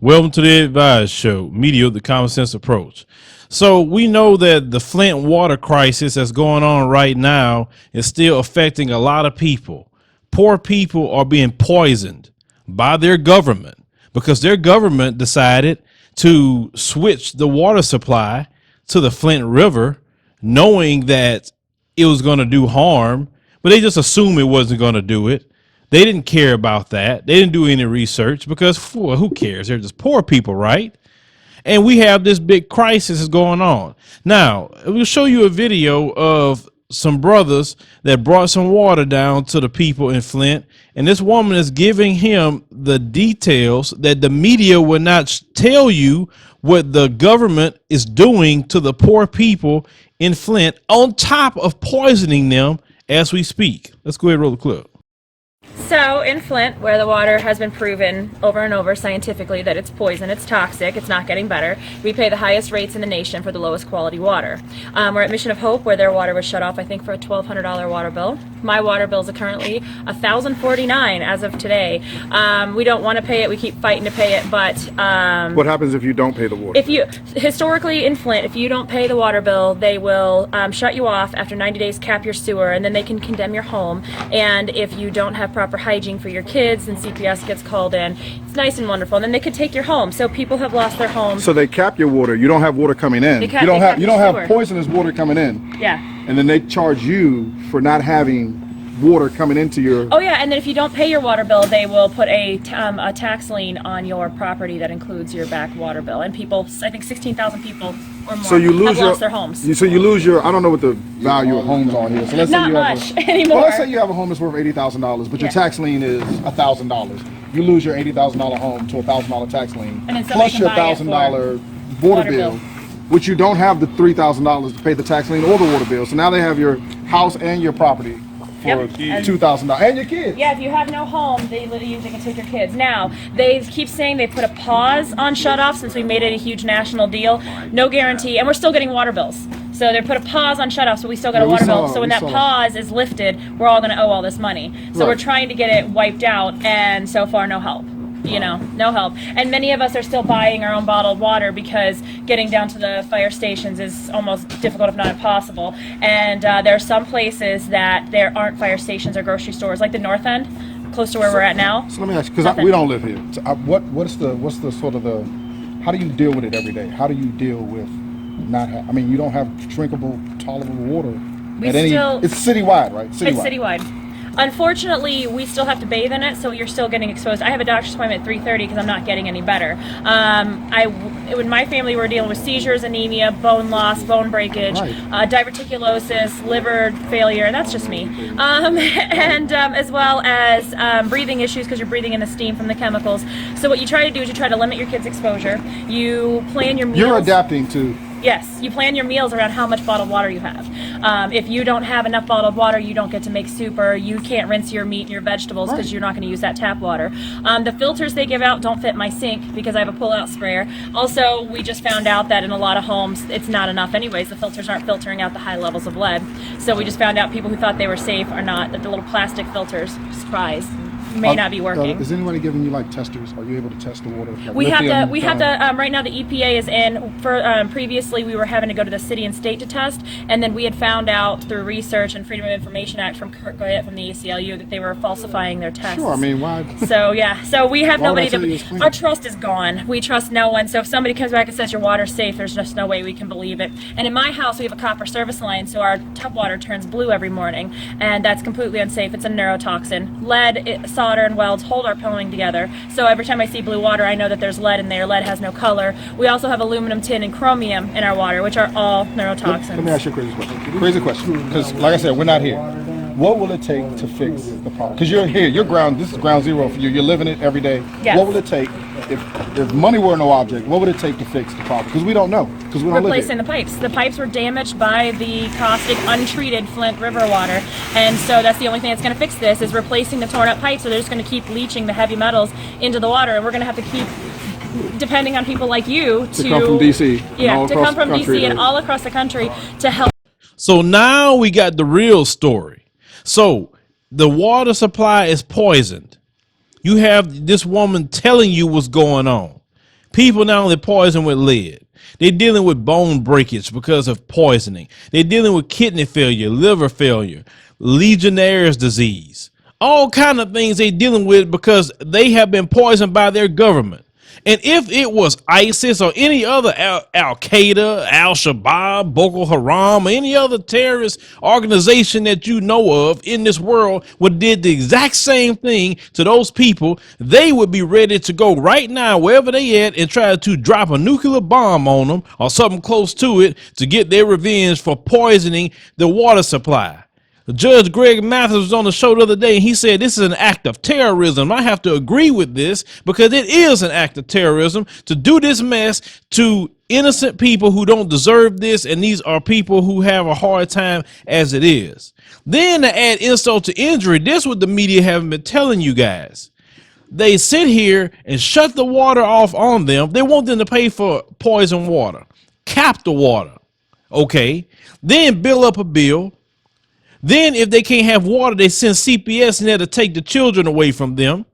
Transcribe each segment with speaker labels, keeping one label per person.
Speaker 1: Welcome to the Advise Show, media, the common sense approach. So we know that the Flint water crisis that's going on right now is still affecting a lot of people. Poor people are being poisoned by their government because their government decided to switch the water supply to the Flint River, knowing that it was going to do harm, but they just assumed it wasn't going to do it. They didn't care about that. They didn't do any research because who cares? They're just poor people, right? And we have this big crisis going on. Now, we'll show you a video of some brothers that brought some water down to the people in Flint. And this woman is giving him the details that the media will not tell you what the government is doing to the poor people in Flint on top of poisoning them as we speak. Let's go ahead and roll the clip.
Speaker 2: So in Flint, where the water has been proven over and over scientifically that it's poison, it's toxic, it's not getting better, we pay the highest rates in the nation for the lowest quality water. We're at Mission of Hope, where their water was shut off, I think, for a $1,200 water bill. My water bill is currently $1,049 as of today. We don't want to pay it, we keep fighting to pay it, but
Speaker 3: what happens if you don't pay the water?
Speaker 2: Historically in Flint, if you don't pay the water bill, they will shut you off after 90 days, cap your sewer, and then they can condemn your home. And if you don't have proper hygiene for your kids, and CPS gets called in, it's nice and wonderful, and then they could take your home. So people have lost their homes.
Speaker 3: So they cap your water. You don't have water coming in. You don't have poisonous water coming in.
Speaker 2: Yeah.
Speaker 3: And then they charge you for not having water coming into your...
Speaker 2: Oh yeah, and then if you don't pay your water bill, they will put a tax lien on your property that includes your back water bill. And people, I think 16,000 people or more, have lost their homes.
Speaker 3: So you lose your... I don't know what the value of homes are here. So let's
Speaker 2: Not
Speaker 3: say you
Speaker 2: much
Speaker 3: have
Speaker 2: anymore.
Speaker 3: Well, let's say you have a home that's worth $80,000, but your tax lien is $1,000. You lose your $80,000 home to a $1,000 tax lien, plus your $1,000 water bill, which you don't have the $3,000 to pay the tax lien or the water bill. So now they have your house and your property for $2,000 and your kids.
Speaker 2: Yeah, if you have no home, they can take your kids. Now, they keep saying they put a pause on shut-off since we made it a huge national deal. No guarantee, and we're still getting water bills. So they put a pause on shut-off, so we still got a water bill. So when that pause is lifted, we're all going to owe all this money. So we're trying to get it wiped out, and so far, no help. You know, no help. And many of us are still buying our own bottled water because getting down to the fire stations is almost difficult, if not impossible. And there are some places that there aren't fire stations or grocery stores, like the North End, close to where we're at now.
Speaker 3: So let me ask you, because we don't live here. So what's the sort of the, how do you deal with it every day? How do you deal with not I mean, you don't have drinkable, tolerable water. It's citywide, right?
Speaker 2: It's citywide. Unfortunately, we still have to bathe in it, so you're still getting exposed. I have a doctor's appointment at 3:30 because I'm not getting any better. When my family were dealing with seizures, anemia, bone loss, bone breakage, diverticulosis, liver failure, and that's just me. As well as breathing issues because you're breathing in the steam from the chemicals. So what you try to do is you try to limit your kids' exposure. You plan your meals.
Speaker 3: You're adapting to...
Speaker 2: Yes, you plan your meals around how much bottled water you have. If you don't have enough bottled water, you don't get to make soup, or you can't rinse your meat and your vegetables because you're not going to use that tap water. The filters they give out don't fit my sink because I have a pull-out sprayer. Also, we just found out that in a lot of homes, it's not enough anyways. The filters aren't filtering out the high levels of lead. So we just found out people who thought they were safe are not, that the little plastic filters, surprise, may not be working.
Speaker 3: Is anybody giving you like testers? Are you able to test the water? Like
Speaker 2: we have to right now the EPA is in. Previously we were having to go to the city and state to test, and then we had found out through research and Freedom of Information Act from Kurt Goyette from the ACLU that they were falsifying their tests.
Speaker 3: Sure, I mean, why?
Speaker 2: So yeah, so we have nobody. Our trust is gone. We trust no one. So if somebody comes back and says your water's safe, there's just no way we can believe it. And in my house we have a copper service line, so our tap water turns blue every morning, and that's completely unsafe. It's a neurotoxin. Lead, solder, and welds hold our plumbing together. So every time I see blue water, I know that there's lead in there. Lead has no color. We also have aluminum, tin, and chromium in our water, which are all neurotoxins.
Speaker 3: Let me ask you a crazy question. Crazy question. Because, like I said, we're not here. What will it take to fix the problem? Because you're here. This is ground zero for you. You're living it every day.
Speaker 2: Yes.
Speaker 3: What will it take, if money were no object, what would it take to fix the problem? Because we don't know. Because we don't live here.
Speaker 2: Replacing the pipes. The pipes were damaged by the caustic, untreated Flint River water. And so that's the only thing that's going to fix this, is replacing the torn up pipes. So they're just going to keep leaching the heavy metals into the water. And we're going to have to keep depending on people like you to
Speaker 3: come from DC.
Speaker 2: Yeah, to come from DC and all across the country to help.
Speaker 1: So now we got the real story. So the water supply is poisoned. You have this woman telling you what's going on. People not only poisoned with lead, they're dealing with bone breakage because of poisoning. They're dealing with kidney failure, liver failure, Legionnaire's disease, all kind of things they're dealing with because they have been poisoned by their government. And if it was ISIS or any other Al-Qaeda, Al-Shabaab, Boko Haram, or any other terrorist organization that you know of in this world would did the exact same thing to those people, they would be ready to go right now, wherever they at, and try to drop a nuclear bomb on them or something close to it to get their revenge for poisoning the water supply. Judge Greg Mathers was on the show the other day, and he said this is an act of terrorism. I have to agree with this because it is an act of terrorism to do this mess to innocent people who don't deserve this, and these are people who have a hard time as it is. Then to add insult to injury, this is what the media haven't been telling you guys. They sit here and shut the water off on them. They want them to pay for poison water, cap the water, okay? Then bill up a bill. Then if they can't have water, they send CPS in there to take the children away from them.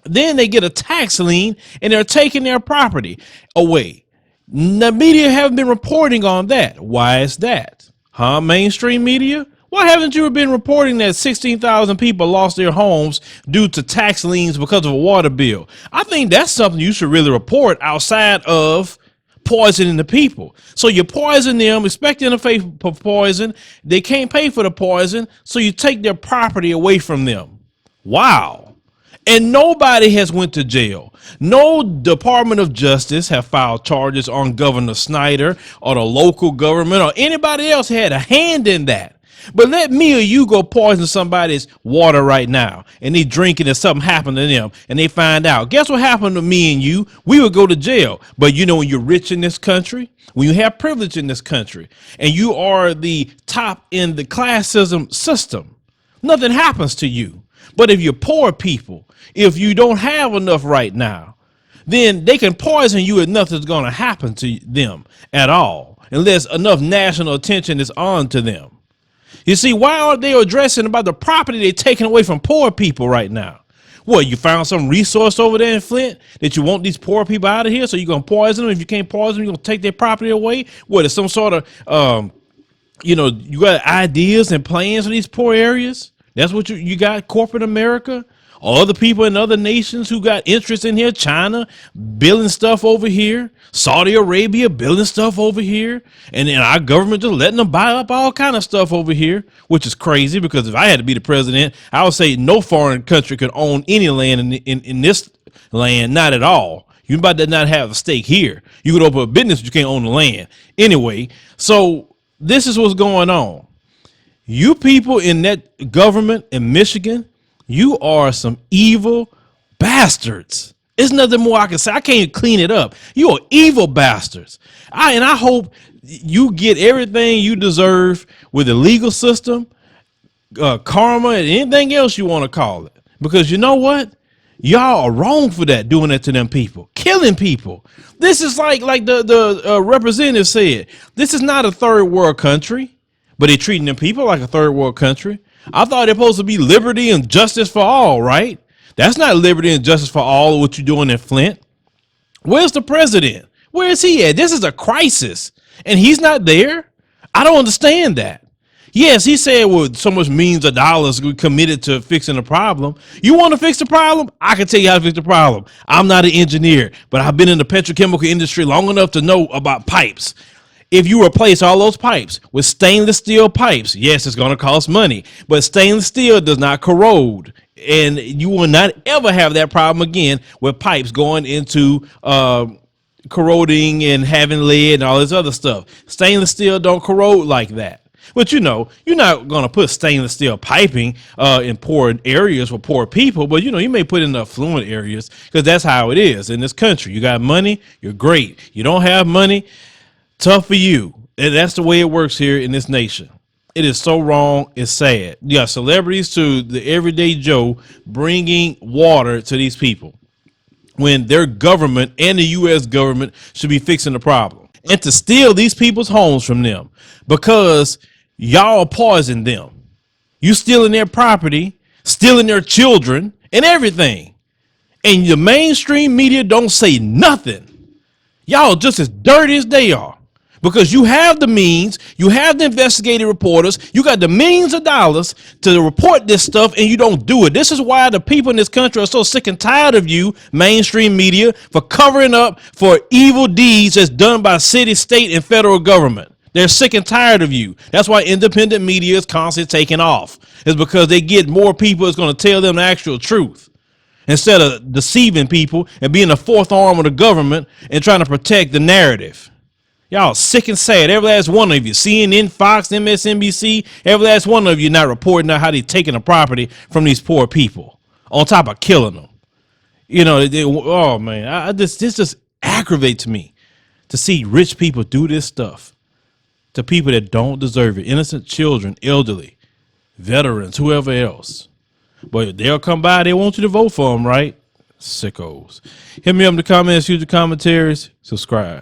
Speaker 1: Then they get a tax lien and they're taking their property away. The media haven't been reporting on that. Why is that? Huh? Mainstream media? Why haven't you been reporting that 16,000 people lost their homes due to tax liens because of a water bill? I think that's something you should really report outside of poisoning the people. So you poison them, expecting to pay for poison. They can't pay for the poison, so you take their property away from them. Wow. And nobody has went to jail. No Department of Justice have filed charges on Governor Snyder or the local government or anybody else had a hand in that. But let me or you go poison somebody's water right now, and they drink it and something happened to them, and they find out. Guess what happened to me and you? We would go to jail. But you know, when you're rich in this country, when you have privilege in this country, and you are the top in the classism system, nothing happens to you. But if you're poor people, if you don't have enough right now, then they can poison you and nothing's going to happen to them at all, unless enough national attention is on to them. You see, why aren't they addressing about the property they're taking away from poor people right now? What, you found some resource over there in Flint that you want these poor people out of here, so you're going to poison them? If you can't poison them, you're going to take their property away? What, is some sort of, you got ideas and plans for these poor areas? That's what you got, corporate America? All the people in other nations who got interest in here, China building stuff over here, Saudi Arabia building stuff over here, and then our government just letting them buy up all kind of stuff over here, which is crazy because if I had to be the president, I would say no foreign country could own any land in this land, not at all. You about to not have a stake here. You could open a business, but you can't own the land. Anyway, so this is what's going on. You people in that government in Michigan, you are some evil bastards. There's nothing more I can say. I can't clean it up. You are evil bastards. I hope you get everything you deserve with the legal system, karma, and anything else you want to call it. Because you know what? Y'all are wrong for that, doing that to them people, killing people. This is like the representative said, this is not a third world country, but they're treating them people like a third world country. I thought they're supposed to be liberty and justice for all, right? That's not liberty and justice for all of what you're doing in Flint. Where's the president? Where is he at? This is a crisis, and he's not there. I don't understand that. Yes, he said, well, so much millions of dollars we committed to fixing the problem. You want to fix the problem? I can tell you how to fix the problem. I'm not an engineer, but I've been in the petrochemical industry long enough to know about pipes. If you replace all those pipes with stainless steel pipes, yes, it's going to cost money, but stainless steel does not corrode, and you will not ever have that problem again with pipes going into corroding and having lead and all this other stuff. Stainless steel don't corrode like that. But you know, you're not going to put stainless steel piping in poor areas for poor people, but you know, you may put it in the affluent areas because that's how it is in this country. You got money, you're great. You don't have money, tough for you. And that's the way it works here in this nation. It is so wrong. It's sad. You got celebrities to the everyday Joe bringing water to these people when their government and the U.S. government should be fixing the problem, and to steal these people's homes from them because y'all poison them. You stealing their property, stealing their children and everything. And the mainstream media don't say nothing. Y'all just as dirty as they are. Because you have the means, you have the investigative reporters, you got the millions of dollars to report this stuff, and you don't do it. This is why the people in this country are so sick and tired of you, mainstream media, for covering up for evil deeds that's done by city, state, and federal government. They're sick and tired of you. That's why independent media is constantly taking off. It's because they get more people that's going to tell them the actual truth, instead of deceiving people and being the fourth arm of the government and trying to protect the narrative. Y'all sick and sad. Every last one of you, CNN, Fox, MSNBC, every last one of you not reporting out how they taking the property from these poor people on top of killing them. You know, oh man, this just aggravates me to see rich people do this stuff to people that don't deserve it. Innocent children, elderly, veterans, whoever else. But they'll come by, they want you to vote for them, right? Sickos. Hit me up in the comments, use the commentaries, subscribe.